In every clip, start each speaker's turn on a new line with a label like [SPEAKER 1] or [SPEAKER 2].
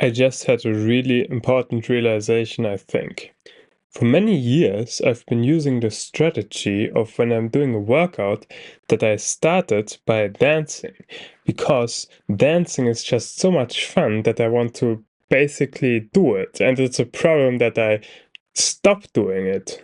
[SPEAKER 1] I just had a really important realization, I think. For many years, I've been using the strategy of when I'm doing a workout that I started by dancing, because dancing is just so much fun that I want to basically do it. And it's a problem that I stopped doing it.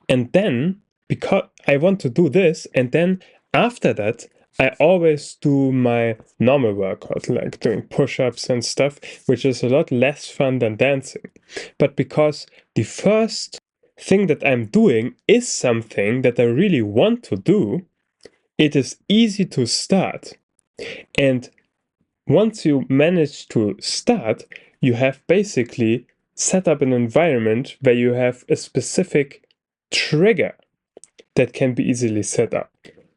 [SPEAKER 1] And then, because I want to do this, and then after that, I always do my normal workout, like doing push ups and stuff, which is a lot less fun than dancing. But because the first thing that I'm doing is something that I really want to do, it is easy to start. And once you manage to start, you have basically set up an environment where you have a specific trigger that can be easily set up.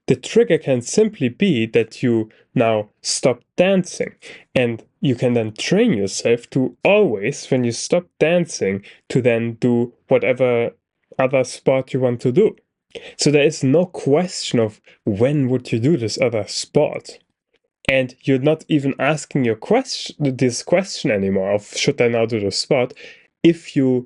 [SPEAKER 1] The trigger can simply be that you now stop dancing, and you can then train yourself to always, when you stop dancing, to then do whatever other sport you want to do. So there is no question of when would you do this other sport. And you're not even asking this question anymore of should I now do the sport, if you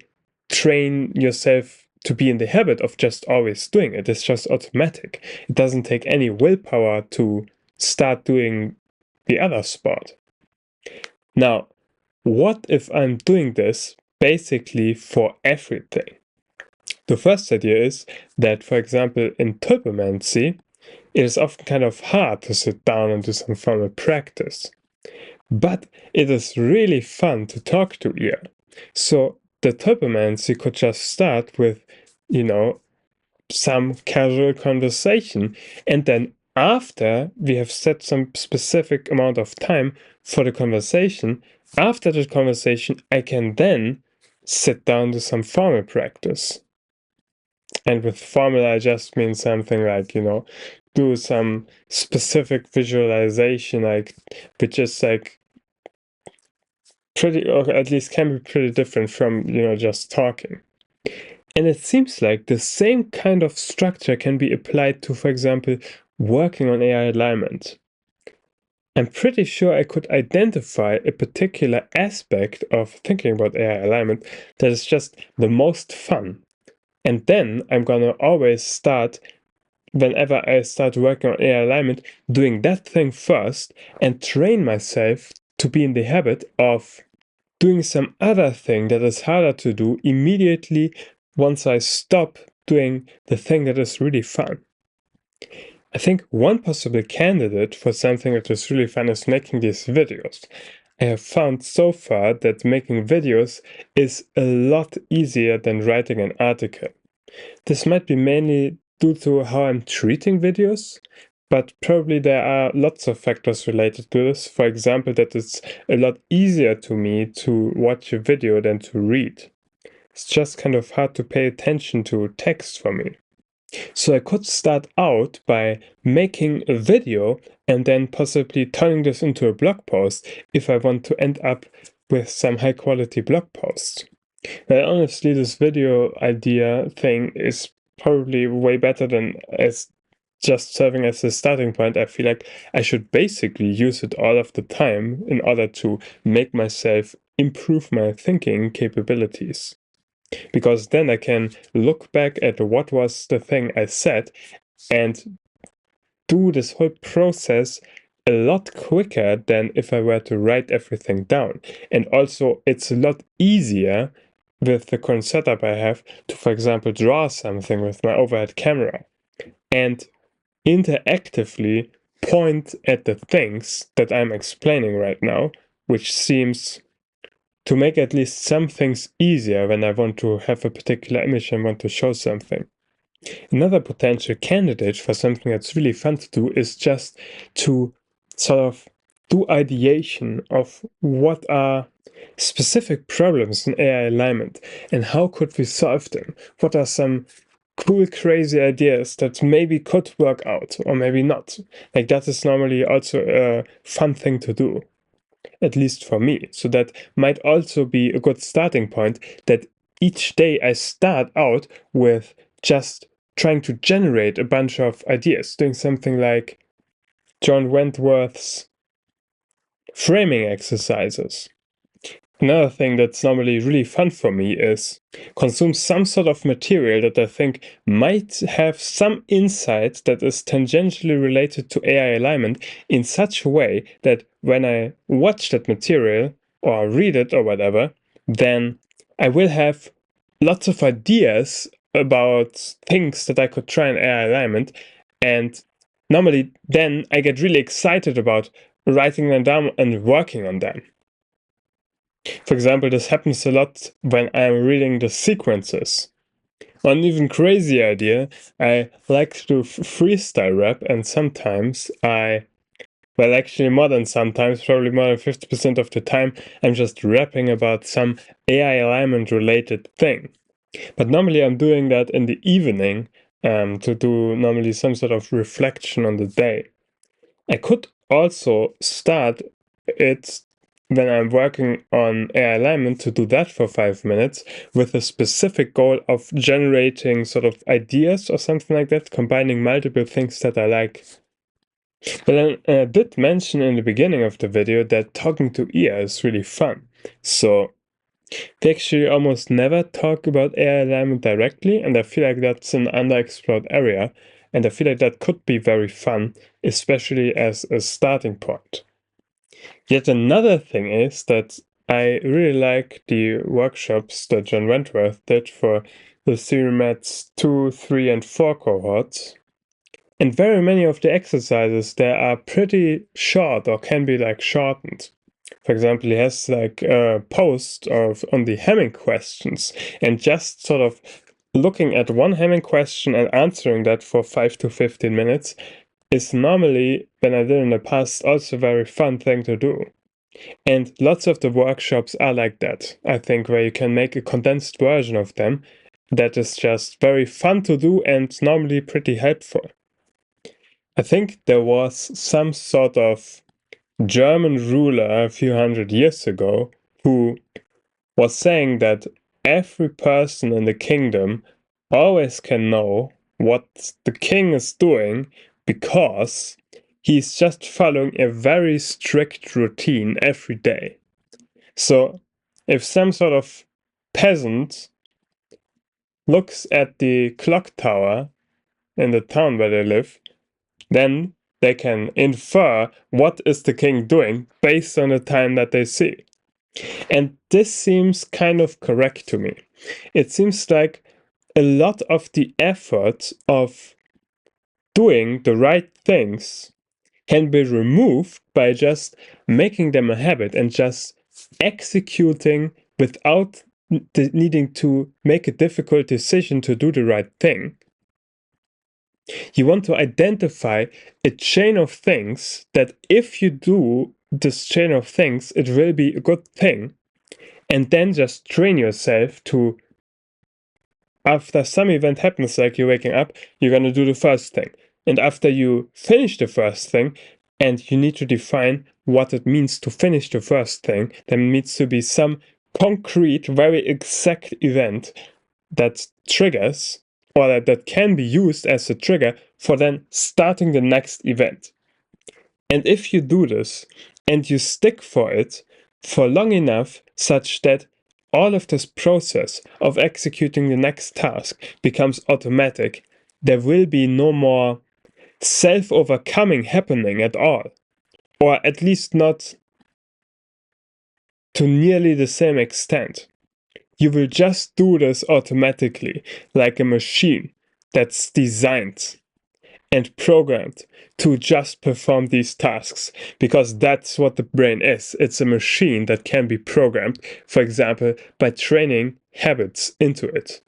[SPEAKER 1] train yourself to be in the habit of just always doing it. It's just automatic. It doesn't take any willpower to start doing the other sport. Now, what if I'm doing this basically for everything? The first idea is that, for example, in tulpomancy, it is often kind of hard to sit down and do some formal practice. But it is really fun to talk to here. So the tulpomancy could just start with, some casual conversation. And then after we have set some specific amount of time for the conversation, after the conversation, I can then sit down to some formal practice. And with formal, I just mean something like, do some specific visualization, which is pretty, or at least can be pretty different from, just talking. And it seems like the same kind of structure can be applied to, for example, working on AI alignment. I'm pretty sure I could identify a particular aspect of thinking about AI alignment that is just the most fun. And then I'm gonna always start, whenever I start working on AI alignment, doing that thing first and train myself to be in the habit of doing some other thing that is harder to do immediately once I stop doing the thing that is really fun. I think one possible candidate for something that is really fun is making these videos. I have found so far that making videos is a lot easier than writing an article. This might be mainly due to how I'm treating videos, but probably there are lots of factors related to this. For example, that it's a lot easier to me to watch a video than to read. It's just kind of hard to pay attention to text for me. So I could start out by making a video and then possibly turning this into a blog post if I want to end up with some high quality blog posts. Well, honestly, this video idea thing is probably way better than as just serving as a starting point. I feel like I should basically use it all of the time in order to make myself improve my thinking capabilities. Because then I can look back at what was the thing I said and do this whole process a lot quicker than if I were to write everything down. And also, it's a lot easier with the current setup I have to, for example, draw something with my overhead camera and interactively point at the things that I'm explaining right now, which seems to make at least some things easier when I want to have a particular image and want to show something. Another potential candidate for something that's really fun to do is just to sort of do ideation of what are specific problems in AI alignment and how could we solve them? What are some cool, crazy ideas that maybe could work out or maybe not? Like, that is normally also a fun thing to do, at least for me. So that might also be a good starting point, that each day I start out with just trying to generate a bunch of ideas, doing something like John Wentworth's framing exercises. Another thing that's normally really fun for me is consume some sort of material that I think might have some insight that is tangentially related to AI alignment in such a way that when I watch that material or read it or whatever, then I will have lots of ideas about things that I could try in AI alignment. And normally then I get really excited about writing them down and working on them. For example, this happens a lot when I'm reading the sequences. One even crazy idea, I like to do freestyle rap, and sometimes well, actually more than sometimes, probably more than 50% of the time, I'm just rapping about some AI alignment related thing. But normally I'm doing that in the evening to do normally some sort of reflection on the day. I could also start it when I'm working on AI alignment to do that for 5 minutes with a specific goal of generating sort of ideas or something like that, combining multiple things that I like. But then I did mention in the beginning of the video that talking to IA is really fun. So we actually almost never talk about AI alignment directly, and I feel like that's an underexplored area, and I feel like that could be very fun, especially as a starting point. Yet another thing is that I really like the workshops that John Wentworth did for the CEREMATS 2, 3, and 4 cohorts. And very many of the exercises there are pretty short or can be like shortened. For example, he has like a post on the Hamming questions, and just sort of looking at one Hamming question and answering that for 5 to 15 minutes is normally, when I did in the past, also a very fun thing to do. And lots of the workshops are like that, I think, where you can make a condensed version of them that is just very fun to do and normally pretty helpful. I think there was some sort of German ruler a few hundred years ago who was saying that every person in the kingdom always can know what the king is doing because he's just following a very strict routine every day. So if some sort of peasant looks at the clock tower in the town where they live, then they can infer what is the king doing based on the time that they see. And this seems kind of correct to me. It seems like a lot of the effort of doing the right things can be removed by just making them a habit and just executing without needing to make a difficult decision to do the right thing. You want to identify a chain of things that if you do this chain of things, it will be a good thing. And then just train yourself to, after some event happens, like you're waking up, you're going to do the first thing. And after you finish the first thing, and you need to define what it means to finish the first thing, there needs to be some concrete, very exact event that triggers, or that can be used as a trigger for then starting the next event. And if you do this and you stick for it for long enough, such that all of this process of executing the next task becomes automatic, there will be no more self-overcoming happening at all, or at least not to nearly the same extent. You will just do this automatically, like a machine that's designed and programmed to just perform these tasks, because that's what the brain is. It's a machine that can be programmed, for example, by training habits into it.